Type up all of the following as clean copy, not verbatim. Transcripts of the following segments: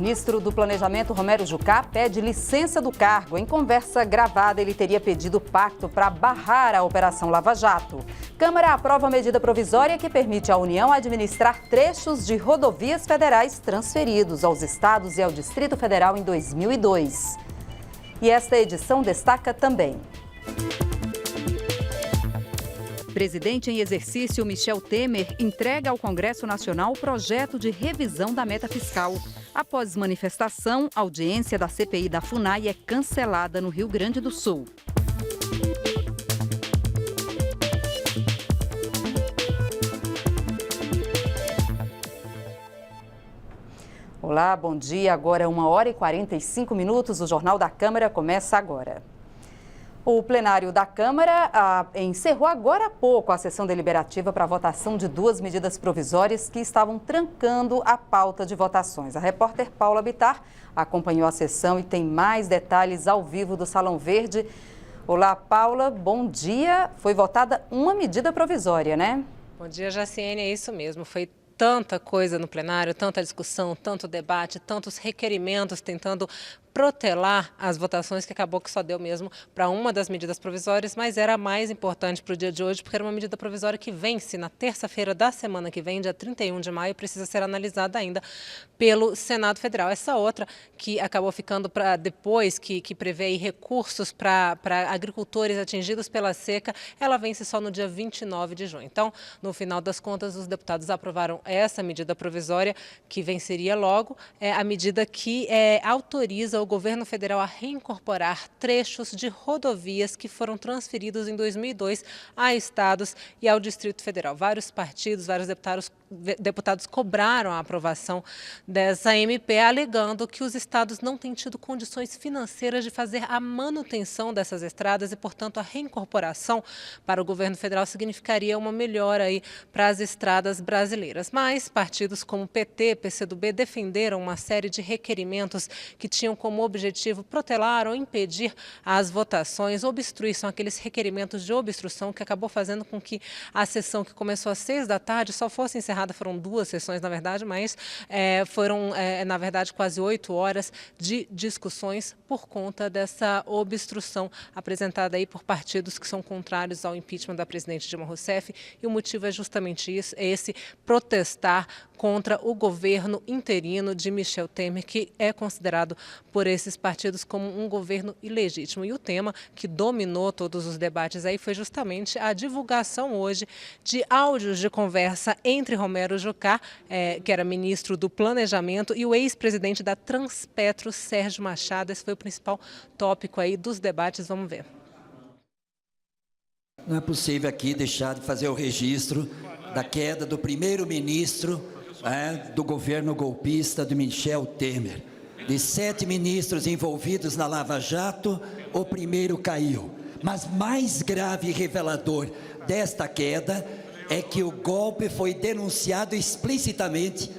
ministro do Planejamento, Romero Jucá, pede licença do cargo. Em conversa gravada, ele teria pedido pacto para barrar a Operação Lava Jato. Câmara aprova a medida provisória que permite à União administrar trechos de rodovias federais transferidos aos estados e ao Distrito Federal em 2002. E esta edição destaca também: presidente em exercício Michel Temer entrega ao Congresso Nacional o projeto de revisão da meta fiscal. Após manifestação, a audiência da CPI da FUNAI é cancelada no Rio Grande do Sul. Olá, bom dia. Agora é 1h45. O Jornal da Câmara começa agora. O plenário da Câmara encerrou agora há pouco a sessão deliberativa para a votação de duas medidas provisórias que estavam trancando a pauta de votações. A repórter Paula Bittar acompanhou a sessão e tem mais detalhes ao vivo do Salão Verde. Olá, Paula, bom dia. Foi votada uma medida provisória, né? Bom dia, Jaciene, é isso mesmo. Foi tanta coisa no plenário, tanta discussão, tanto debate, tantos requerimentos tentando protelar as votações que acabou que só deu mesmo para uma das medidas provisórias, mas era a mais importante para o dia de hoje, porque era uma medida provisória que vence na terça-feira da semana que vem, dia 31 de maio, precisa ser analisada ainda pelo Senado Federal. Essa outra que acabou ficando para depois, que prevê aí recursos para agricultores atingidos pela seca, ela vence só no dia 29 de junho. Então, no final das contas, os deputados aprovaram essa medida provisória que venceria logo, a medida que autoriza o governo federal a reincorporar trechos de rodovias que foram transferidos em 2002 a estados e ao Distrito Federal. Vários partidos, vários deputados cobraram a aprovação dessa MP, alegando que os estados não têm tido condições financeiras de fazer a manutenção dessas estradas e, portanto, a reincorporação para o governo federal significaria uma melhora aí para as estradas brasileiras. Mas partidos como PT, PCdoB defenderam uma série de requerimentos que tinham como objetivo protelar ou impedir as votações. Obstruir são aqueles requerimentos de obstrução que acabou fazendo com que a sessão que começou às 6 da tarde só fosse encerrada. Foram duas sessões, na verdade, mas foram, na verdade, quase 8 horas de discussões por conta dessa obstrução apresentada aí por partidos que são contrários ao impeachment da presidente Dilma Rousseff. E o motivo é justamente esse protestar contra o governo interino de Michel Temer, que é considerado por esses partidos como um governo ilegítimo. E o tema que dominou todos os debates aí foi justamente a divulgação hoje de áudios de conversa entre Romero Jucá, que era ministro do Planejamento, e o ex-presidente da Transpetro, Sérgio Machado. Esse foi o principal tópico aí dos debates. Vamos ver. Não é possível aqui deixar de fazer o registro da queda do primeiro-ministro do governo golpista de Michel Temer. De 7 ministros envolvidos na Lava Jato, o primeiro caiu. Mas mais grave e revelador desta queda é que o golpe foi denunciado explicitamente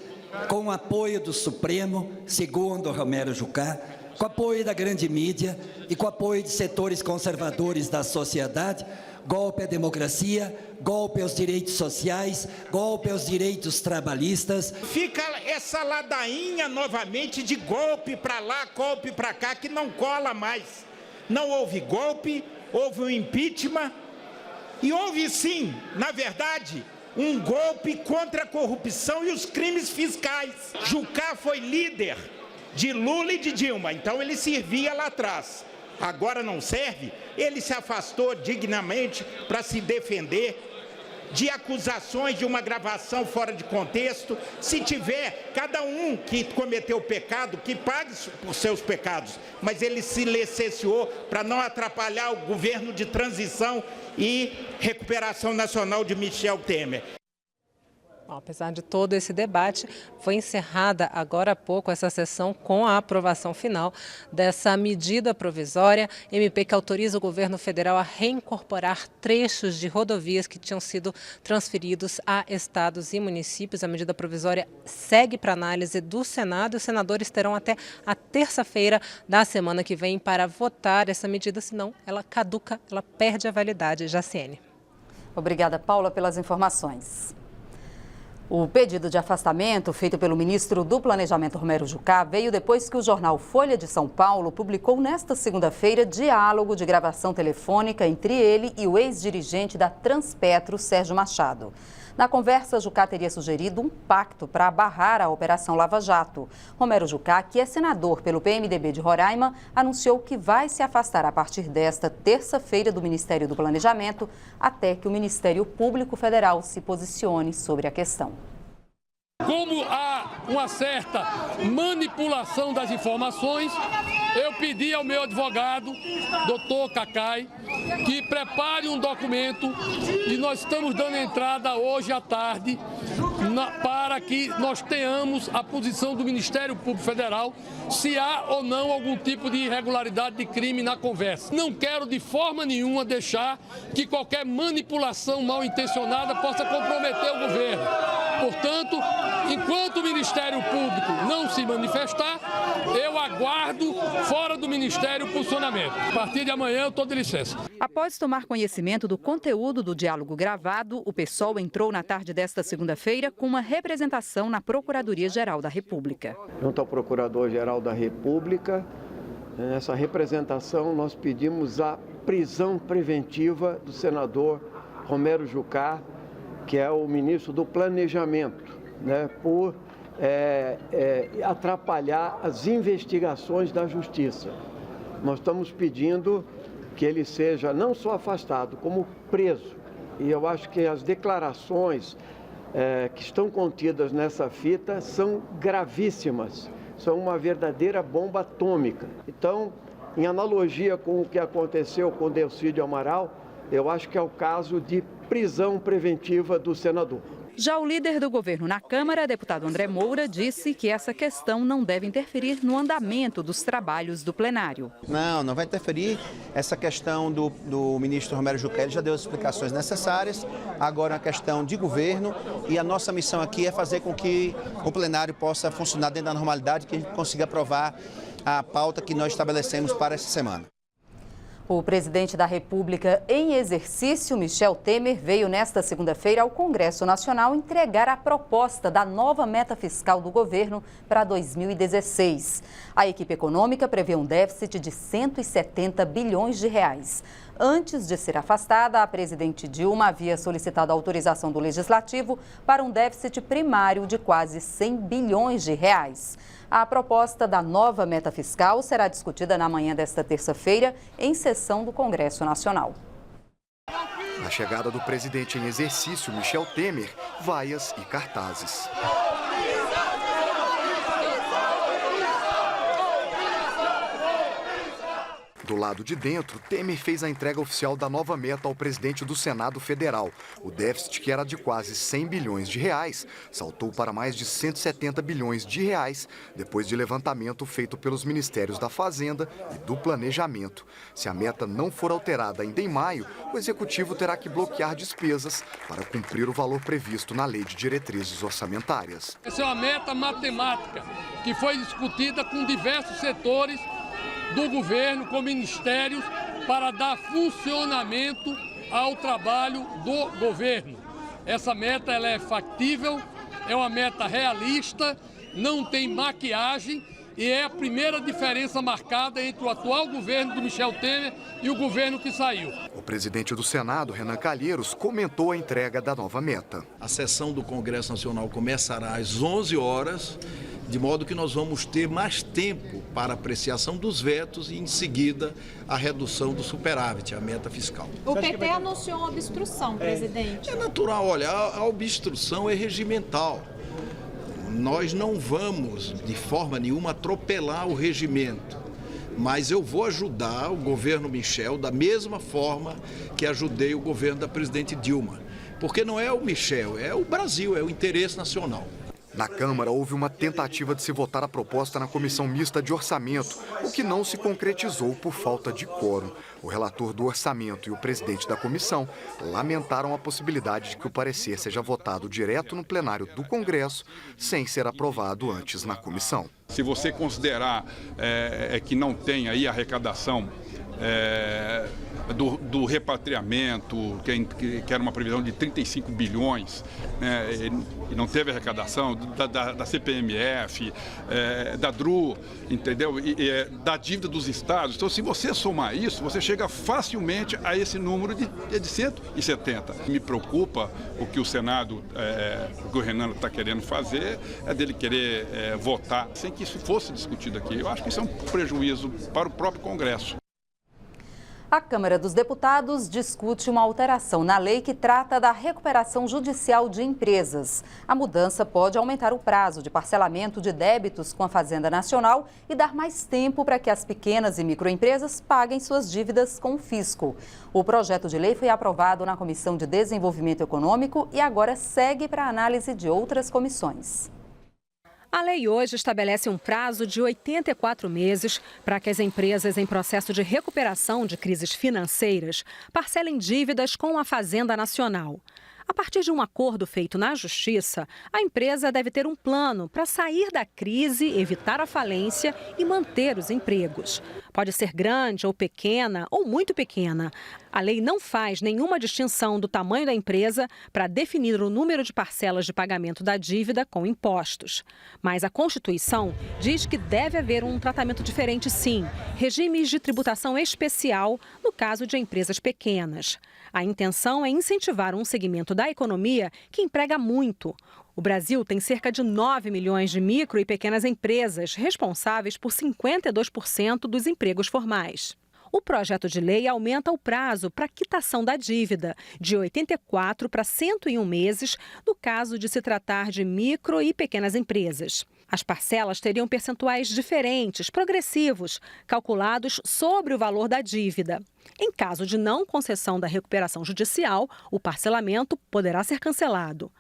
com o apoio do Supremo, segundo Romero Jucá, com o apoio da grande mídia e com o apoio de setores conservadores da sociedade. Golpe à democracia, golpe aos direitos sociais, golpe aos direitos trabalhistas. Fica essa ladainha novamente de golpe para lá, golpe para cá, que não cola mais. Não houve golpe, houve um impeachment e houve sim, na verdade, um golpe contra a corrupção e os crimes fiscais. Jucá foi líder de Lula e de Dilma, então ele servia lá atrás. Agora não serve, ele se afastou dignamente para se defender de acusações de uma gravação fora de contexto. Se tiver, cada um que cometeu pecado, que pague por seus pecados, mas ele se licenciou para não atrapalhar o governo de transição e recuperação nacional de Michel Temer. Bom, apesar de todo esse debate, foi encerrada agora há pouco essa sessão com a aprovação final dessa medida provisória, MP que autoriza o governo federal a reincorporar trechos de rodovias que tinham sido transferidos a estados e municípios. A medida provisória segue para análise do Senado e os senadores terão até a terça-feira da semana que vem para votar essa medida, senão ela caduca, ela perde a validade. Jaciene. Obrigada, Paula, pelas informações. O pedido de afastamento feito pelo ministro do Planejamento, Romero Jucá, veio depois que o jornal Folha de São Paulo publicou nesta segunda-feira diálogo de gravação telefônica entre ele e o ex-dirigente da Transpetro, Sérgio Machado. Na conversa, Jucá teria sugerido um pacto para barrar a Operação Lava Jato. Romero Jucá, que é senador pelo PMDB de Roraima, anunciou que vai se afastar a partir desta terça-feira do Ministério do Planejamento, até que o Ministério Público Federal se posicione sobre a questão. Como há uma certa manipulação das informações, eu pedi ao meu advogado, doutor Cacai, que prepare um documento e nós estamos dando entrada hoje à tarde para que nós tenhamos a posição do Ministério Público Federal se há ou não algum tipo de irregularidade de crime na conversa. Não quero de forma nenhuma deixar que qualquer manipulação mal intencionada possa comprometer o governo. Portanto, enquanto o Ministério Público não se manifestar, eu aguardo fora do Ministério o funcionamento. A partir de amanhã eu estou de licença. Após tomar conhecimento do conteúdo do diálogo gravado, o PSOL entrou na tarde desta segunda-feira com uma representação na Procuradoria-Geral da República. Junto ao Procurador-Geral da República, nessa representação nós pedimos a prisão preventiva do senador Romero Jucá, que é o ministro do Planejamento, por atrapalhar as investigações da Justiça. Nós estamos pedindo que ele seja não só afastado, como preso. E eu acho que as declarações que estão contidas nessa fita são gravíssimas, são uma verdadeira bomba atômica. Então, em analogia com o que aconteceu com Delcídio Amaral, eu acho que é o caso de prisão preventiva do senador. Já o líder do governo na Câmara, deputado André Moura, disse que essa questão não deve interferir no andamento dos trabalhos do plenário. Não vai interferir. Essa questão do ministro Romero Jucá, ele já deu as explicações necessárias. Agora é uma questão de governo e a nossa missão aqui é fazer com que o plenário possa funcionar dentro da normalidade, que a gente consiga aprovar a pauta que nós estabelecemos para essa semana. O presidente da República em exercício, Michel Temer, veio nesta segunda-feira ao Congresso Nacional entregar a proposta da nova meta fiscal do governo para 2016. A equipe econômica prevê um déficit de 170 bilhões de reais. Antes de ser afastada, a presidente Dilma havia solicitado a autorização do Legislativo para um déficit primário de quase 100 bilhões de reais. A proposta da nova meta fiscal será discutida na manhã desta terça-feira em sessão do Congresso Nacional. Na chegada do presidente em exercício, Michel Temer, vaias e cartazes. Do lado de dentro, Temer fez a entrega oficial da nova meta ao presidente do Senado Federal. O déficit, que era de quase 100 bilhões de reais, saltou para mais de 170 bilhões de reais, depois de levantamento feito pelos Ministérios da Fazenda e do Planejamento. Se a meta não for alterada ainda em maio, o Executivo terá que bloquear despesas para cumprir o valor previsto na Lei de Diretrizes Orçamentárias. Essa é uma meta matemática que foi discutida com diversos setores do governo, com ministérios, para dar funcionamento ao trabalho do governo. Essa meta ela é factível, é uma meta realista, não tem maquiagem e é a primeira diferença marcada entre o atual governo do Michel Temer e o governo que saiu. O presidente do Senado, Renan Calheiros, comentou a entrega da nova meta. A sessão do Congresso Nacional começará às 11 horas, de modo que nós vamos ter mais tempo para apreciação dos vetos e, em seguida, a redução do superávit, a meta fiscal. O PT anunciou uma obstrução, presidente. É natural, olha, a obstrução é regimental. Nós não vamos, de forma nenhuma, atropelar o regimento. Mas eu vou ajudar o governo Michel da mesma forma que ajudei o governo da presidente Dilma. Porque não é o Michel, é o Brasil, é o interesse nacional. Na Câmara, houve uma tentativa de se votar a proposta na Comissão Mista de Orçamento, o que não se concretizou por falta de quórum. O relator do orçamento e o presidente da comissão lamentaram a possibilidade de que o parecer seja votado direto no plenário do Congresso, sem ser aprovado antes na comissão. Se você considerar que não tem aí arrecadação do repatriamento, que era uma previsão de 35 bilhões, né, e não teve arrecadação, da CPMF, da DRU, entendeu? Da dívida dos estados. Então, se você somar isso, você chega facilmente a esse número de 170. Me preocupa o que o Senado, o que o Renan está querendo fazer, é dele querer votar sem que isso fosse discutido aqui. Eu acho que isso é um prejuízo para o próprio Congresso. A Câmara dos Deputados discute uma alteração na lei que trata da recuperação judicial de empresas. A mudança pode aumentar o prazo de parcelamento de débitos com a Fazenda Nacional e dar mais tempo para que as pequenas e microempresas paguem suas dívidas com o fisco. O projeto de lei foi aprovado na Comissão de Desenvolvimento Econômico e agora segue para a análise de outras comissões. A lei hoje estabelece um prazo de 84 meses para que as empresas em processo de recuperação de crises financeiras parcelem dívidas com a Fazenda Nacional. A partir de um acordo feito na Justiça, a empresa deve ter um plano para sair da crise, evitar a falência e manter os empregos. Pode ser grande ou pequena ou muito pequena. A lei não faz nenhuma distinção do tamanho da empresa para definir o número de parcelas de pagamento da dívida com impostos. Mas a Constituição diz que deve haver um tratamento diferente, sim, regimes de tributação especial no caso de empresas pequenas. A intenção é incentivar um segmento da economia que emprega muito. O Brasil tem cerca de 9 milhões de micro e pequenas empresas, responsáveis por 52% dos empregos formais. O projeto de lei aumenta o prazo para quitação da dívida, de 84 para 101 meses, no caso de se tratar de micro e pequenas empresas. As parcelas teriam percentuais diferentes, progressivos, calculados sobre o valor da dívida. Em caso de não concessão da recuperação judicial, o parcelamento poderá ser cancelado.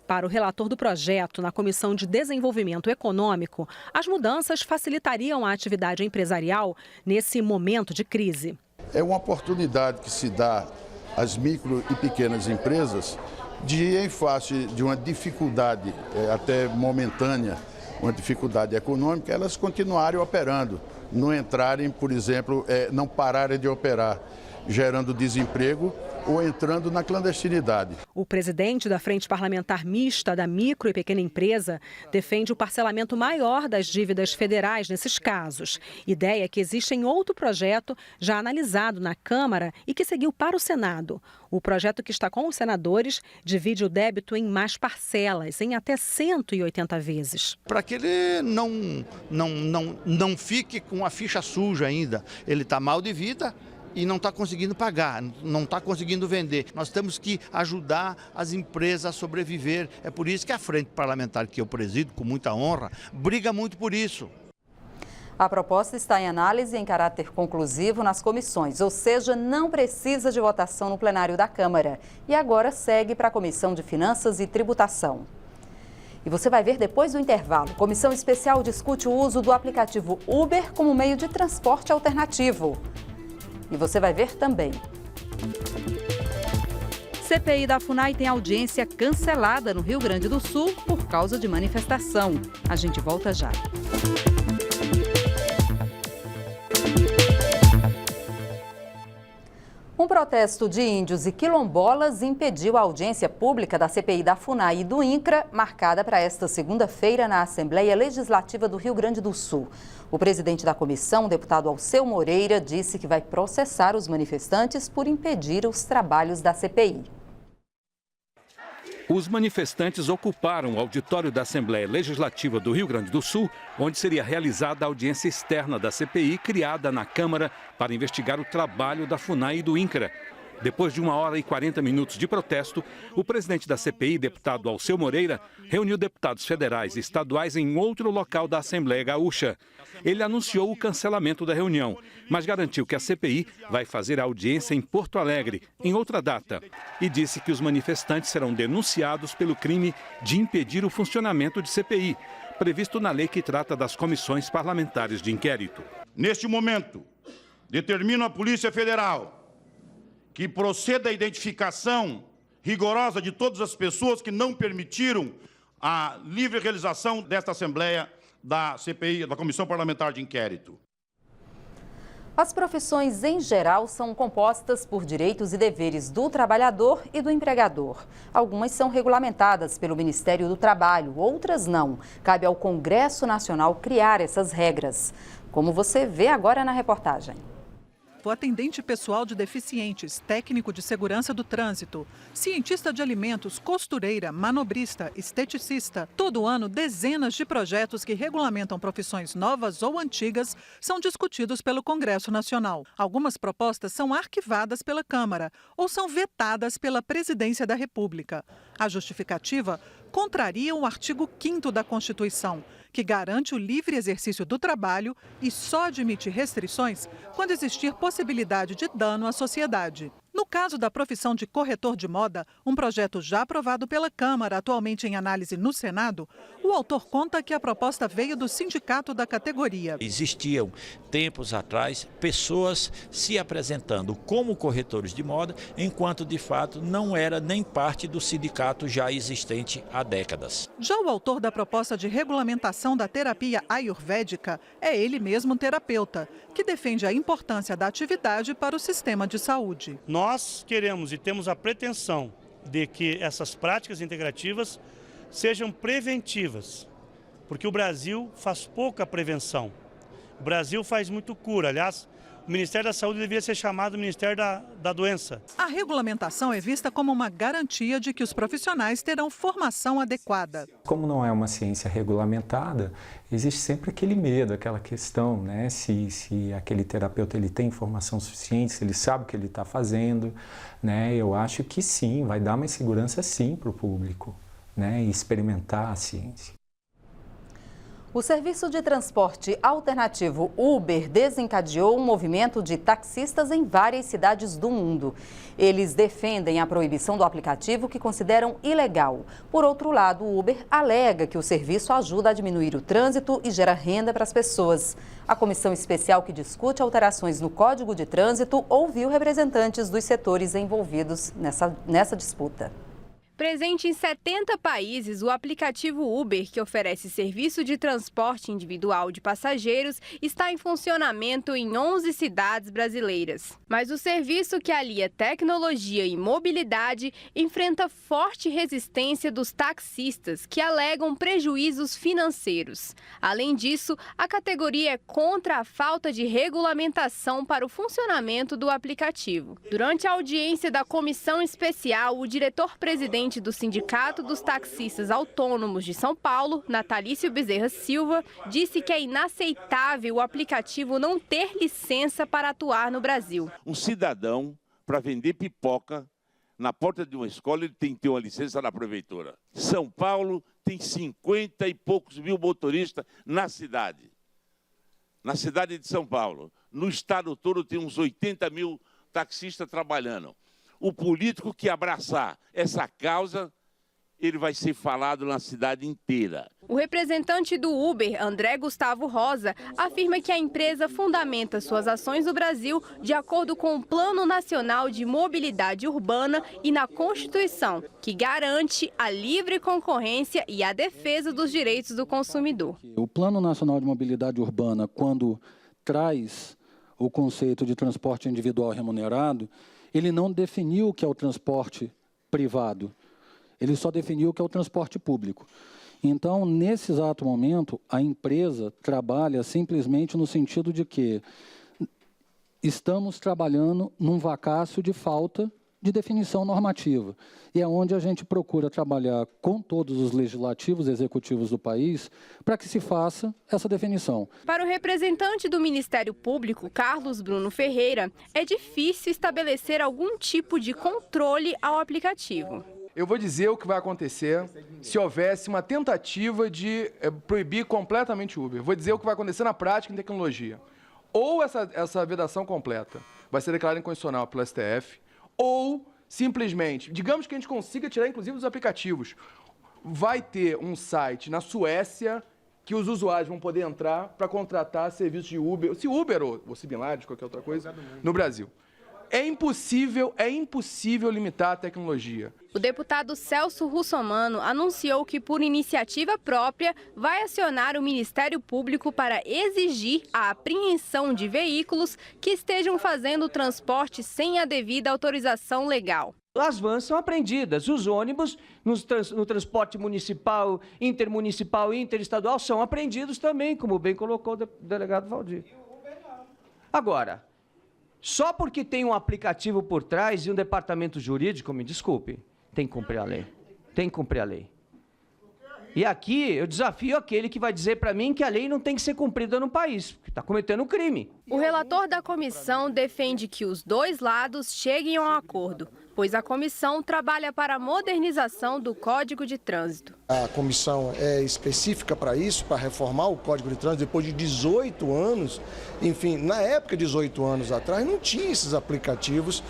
Para o relator do projeto na Comissão de Desenvolvimento Econômico, as mudanças facilitariam a atividade empresarial nesse momento de crise. É uma oportunidade que se dá às micro e pequenas empresas de, em face de uma dificuldade até momentânea, uma dificuldade econômica, elas continuarem operando, não entrarem, por exemplo, não pararem de operar, gerando desemprego ou entrando na clandestinidade. O presidente da Frente Parlamentar Mista da Micro e Pequena Empresa defende o parcelamento maior das dívidas federais nesses casos. Ideia que existe em outro projeto já analisado na Câmara e que seguiu para o Senado. O projeto que está com os senadores divide o débito em mais parcelas, em até 180 vezes. Para que ele não fique com a ficha suja ainda. Ele está mal de vida e não está conseguindo pagar, não está conseguindo vender. Nós temos que ajudar as empresas a sobreviver. É por isso que a Frente Parlamentar, que eu presido com muita honra, briga muito por isso. A proposta está em análise em caráter conclusivo nas comissões, ou seja, não precisa de votação no plenário da Câmara. E agora segue para a Comissão de Finanças e Tributação. E você vai ver depois do intervalo. Comissão especial discute o uso do aplicativo Uber como meio de transporte alternativo. E você vai ver também. CPI da FUNAI tem audiência cancelada no Rio Grande do Sul por causa de manifestação. A gente volta já. Um protesto de índios e quilombolas impediu a audiência pública da CPI da FUNAI e do INCRA, marcada para esta segunda-feira na Assembleia Legislativa do Rio Grande do Sul. O presidente da comissão, o deputado Alceu Moreira, disse que vai processar os manifestantes por impedir os trabalhos da CPI. Os manifestantes ocuparam o auditório da Assembleia Legislativa do Rio Grande do Sul, onde seria realizada a audiência externa da CPI criada na Câmara para investigar o trabalho da FUNAI e do INCRA. Depois de 1 hora e 40 minutos de protesto, o presidente da CPI, deputado Alceu Moreira, reuniu deputados federais e estaduais em outro local da Assembleia Gaúcha. Ele anunciou o cancelamento da reunião, mas garantiu que a CPI vai fazer a audiência em Porto Alegre, em outra data, e disse que os manifestantes serão denunciados pelo crime de impedir o funcionamento de CPI, previsto na lei que trata das comissões parlamentares de inquérito. Neste momento, determino à Polícia Federal que proceda a identificação rigorosa de todas as pessoas que não permitiram a livre realização desta Assembleia da CPI, da Comissão Parlamentar de Inquérito. As profissões em geral são compostas por direitos e deveres do trabalhador e do empregador. Algumas são regulamentadas pelo Ministério do Trabalho, outras não. Cabe ao Congresso Nacional criar essas regras, como você vê agora na reportagem. Atendente pessoal de deficientes, técnico de segurança do trânsito, cientista de alimentos, costureira, manobrista, esteticista. Todo ano, dezenas de projetos que regulamentam profissões novas ou antigas são discutidos pelo Congresso Nacional. Algumas propostas são arquivadas pela Câmara ou são vetadas pela Presidência da República. A justificativa contraria o artigo 5º da Constituição, que garante o livre exercício do trabalho e só admite restrições quando existir possibilidade de dano à sociedade. No caso da profissão de corretor de moda, um projeto já aprovado pela Câmara, atualmente em análise no Senado, o autor conta que a proposta veio do sindicato da categoria. Existiam, tempos atrás, pessoas se apresentando como corretores de moda, enquanto de fato não era nem parte do sindicato já existente há décadas. Já o autor da proposta de regulamentação da terapia ayurvédica é ele mesmo terapeuta, que defende a importância da atividade para o sistema de saúde. Nós queremos e temos a pretensão de que essas práticas integrativas sejam preventivas, porque o Brasil faz pouca prevenção. O Brasil faz muito cura. Aliás, o Ministério da Saúde deveria ser chamado Ministério da Doença. A regulamentação é vista como uma garantia de que os profissionais terão formação adequada. Como não é uma ciência regulamentada, existe sempre aquele medo, aquela questão, né? Se aquele terapeuta ele tem informação suficiente, se ele sabe o que ele está fazendo, né? Eu acho que sim, vai dar mais segurança sim para o público, né? E experimentar a ciência. O serviço de transporte alternativo Uber desencadeou um movimento de taxistas em várias cidades do mundo. Eles defendem a proibição do aplicativo, que consideram ilegal. Por outro lado, o Uber alega que o serviço ajuda a diminuir o trânsito e gera renda para as pessoas. A comissão especial que discute alterações no Código de Trânsito ouviu representantes dos setores envolvidos nessa disputa. Presente em 70 países, o aplicativo Uber, que oferece serviço de transporte individual de passageiros, está em funcionamento em 11 cidades brasileiras. Mas o serviço, que alia tecnologia e mobilidade, enfrenta forte resistência dos taxistas, que alegam prejuízos financeiros. Além disso, a categoria é contra a falta de regulamentação para o funcionamento do aplicativo. Durante a audiência da comissão especial, o diretor-presidente do Sindicato dos Taxistas Autônomos de São Paulo, Natalício Bezerra Silva, disse que é inaceitável o aplicativo não ter licença para atuar no Brasil. Um cidadão, para vender pipoca na porta de uma escola, ele tem que ter uma licença da prefeitura. São Paulo tem 50 e poucos mil motoristas na cidade. Na cidade de São Paulo. No estado todo tem uns 80 mil taxistas trabalhando. O político que abraçar essa causa, ele vai ser falado na cidade inteira. O representante do Uber, André Gustavo Rosa, afirma que a empresa fundamenta suas ações no Brasil de acordo com o Plano Nacional de Mobilidade Urbana e na Constituição, que garante a livre concorrência e a defesa dos direitos do consumidor. O Plano Nacional de Mobilidade Urbana, quando traz o conceito de transporte individual remunerado, ele não definiu o que é o transporte privado, ele só definiu o que é o transporte público. Então, nesse exato momento, a empresa trabalha simplesmente no sentido de que estamos trabalhando num vacácio de falta de definição normativa. E é onde a gente procura trabalhar com todos os legislativos e executivos do país para que se faça essa definição. Para o representante do Ministério Público, Carlos Bruno Ferreira, é difícil estabelecer algum tipo de controle ao aplicativo. Eu vou dizer o que vai acontecer se houvesse uma tentativa de proibir completamente o Uber. Vou dizer o que vai acontecer na prática em tecnologia. Ou essa vedação completa vai ser declarada inconstitucional pelo STF, ou, simplesmente, digamos que a gente consiga tirar, inclusive, os aplicativos. Vai ter um site na Suécia que os usuários vão poder entrar para contratar serviços de Uber, se Uber ou similares, qualquer outra coisa, no Brasil. É impossível limitar a tecnologia. O deputado Celso Russomano anunciou que, por iniciativa própria, vai acionar o Ministério Público para exigir a apreensão de veículos que estejam fazendo o transporte sem a devida autorização legal. As vans são apreendidas, os ônibus no transporte municipal, intermunicipal e interestadual são apreendidos também, como bem colocou o delegado Valdir. Agora, só porque tem um aplicativo por trás e um departamento jurídico, me desculpe, tem que cumprir a lei. Tem que cumprir a lei. E aqui eu desafio aquele que vai dizer para mim que a lei não tem que ser cumprida no país, que está cometendo um crime. O relator da comissão defende que os dois lados cheguem a um acordo, pois a comissão trabalha para a modernização do Código de Trânsito. A comissão é específica para isso, para reformar o Código de Trânsito depois de 18 anos. Enfim, na época, 18 anos atrás, não tinha esses aplicativos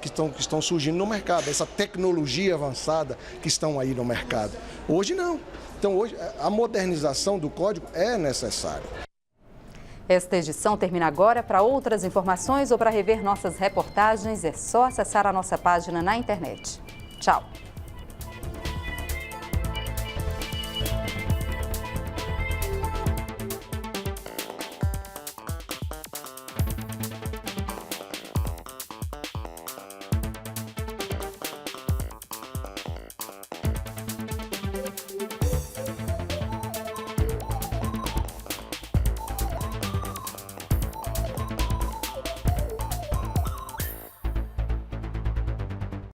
que estão surgindo no mercado, essa tecnologia avançada que estão aí no mercado. Hoje não. Então hoje a modernização do código é necessária. Esta edição termina agora. Para outras informações ou para rever nossas reportagens, é só acessar a nossa página na internet. Tchau!